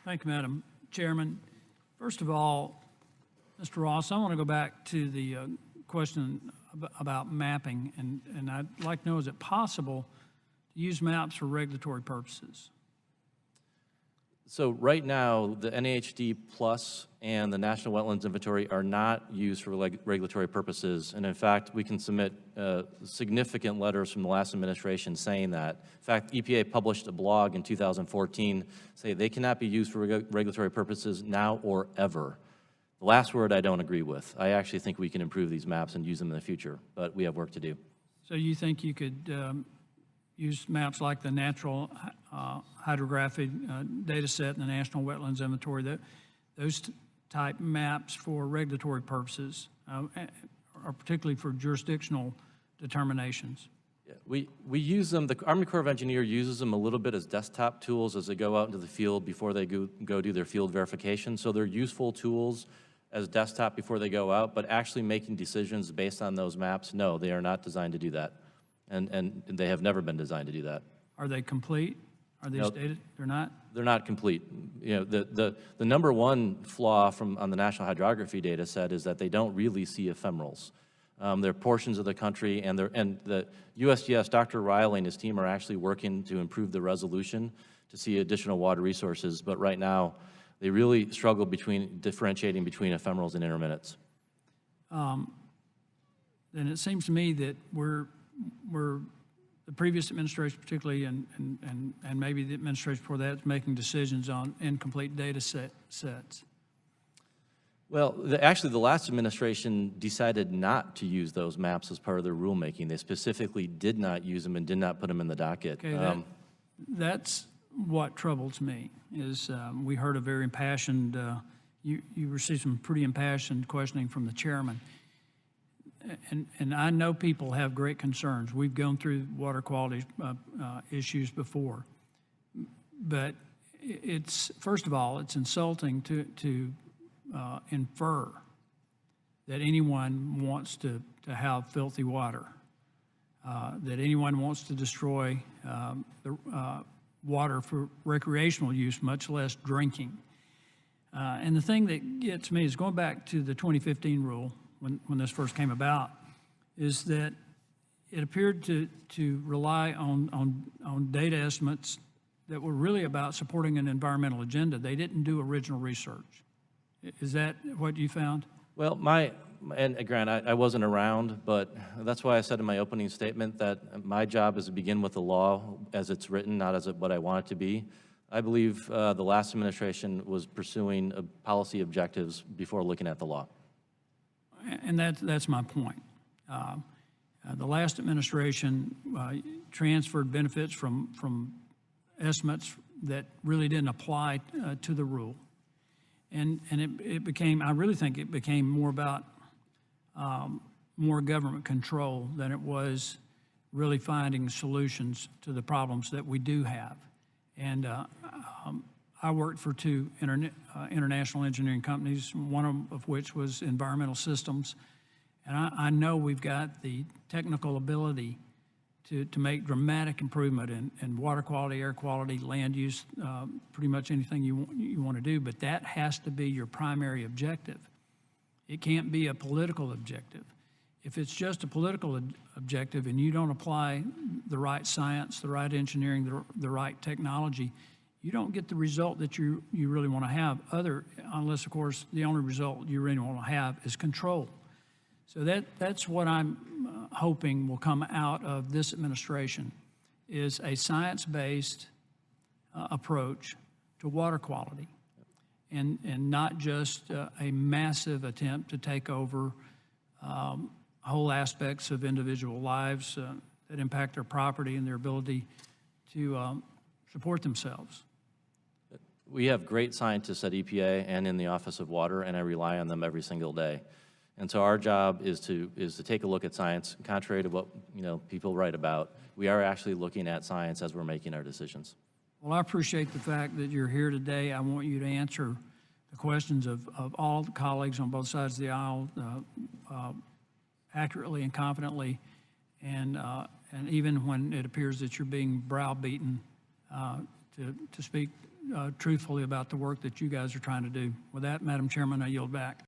Thank you, Madam Chairman. First of all, Mr. Ross, I want to go back to the question about mapping, and I'd like to know, is it possible to use maps for regulatory purposes? So right now, the NAHD Plus and the National Wetlands Inventory are not used for regulatory purposes. And in fact, we can submit significant letters from the last administration saying that. In fact, EPA published a blog in 2014 saying they cannot be used for regulatory purposes now or ever. The last word I don't agree with. I actually think we can improve these maps and use them in the future, but we have work to do. So you think you could use maps like the Natural Hydrographic Data Set and the National Wetlands Inventory, those type maps for regulatory purposes, or particularly for jurisdictional determinations? Yeah, we use them, the Army Corps of Engineers uses them a little bit as desktop tools as they go out into the field before they go do their field verification. So they're useful tools as desktop before they go out, but actually making decisions based on those maps, no, they are not designed to do that. And they have never been designed to do that. Are they complete? Are these dated? They're not? They're not complete. You know, the number one flaw on the National Hydrography data set is that they don't really see ephemerals. There are portions of the country, and the USGS, Dr. Riley and his team are actually working to improve the resolution to see additional water resources, but right now they really struggle differentiating between ephemerals and intermittents. Then it seems to me that we're the previous administration particularly, and maybe the administration before that, is making decisions on incomplete data sets. Well, actually, the last administration decided not to use those maps as part of their rulemaking. They specifically did not use them and did not put them in the docket. Okay, that's what troubles me, is we heard a very impassioned, you received some pretty impassioned questioning from the chairman. And I know people have great concerns. We've gone through water quality issues before. But it's, first of all, it's insulting to infer that anyone wants to have filthy water, that anyone wants to destroy the water for recreational use, much less drinking. And the thing that gets me is going back to the 2015 rule, when this first came about, is that it appeared to rely on data estimates that were really about supporting an environmental agenda. They didn't do original research. Is that what you found? Well, and Grant, I wasn't around, but that's why I said in my opening statement that my job is to begin with the law as it's written, not as what I want it to be. I believe the last administration was pursuing policy objectives before looking at the law. And that's my point. The last administration transferred benefits from estimates that really didn't apply to the rule. And it became, I really think it became more about more government control than it was really finding solutions to the problems that we do have. And I worked for two international engineering companies, one of which was Environmental Systems. And I know we've got the technical ability to make dramatic improvement in water quality, air quality, land use, pretty much anything you want to do, but that has to be your primary objective. It can't be a political objective. If it's just a political objective and you don't apply the right science, the right engineering, the right technology, you don't get the result that you really want to have, unless, of course, the only result you really want to have is control. So that's what I'm hoping will come out of this administration, is a science-based approach to water quality, and not just a massive attempt to take over whole aspects of individual lives that impact their property and their ability to support themselves. We have great scientists at EPA and in the Office of Water, and I rely on them every single day. And so our job is to take a look at science. Contrary to what people write about, we are actually looking at science as we're making our decisions. Well, I appreciate the fact that you're here today. I want you to answer the questions of all the colleagues on both sides of the aisle accurately and confidently, and even when it appears that you're being browbeaten to speak truthfully about the work that you guys are trying to do. With that, Madam Chairman, I yield back.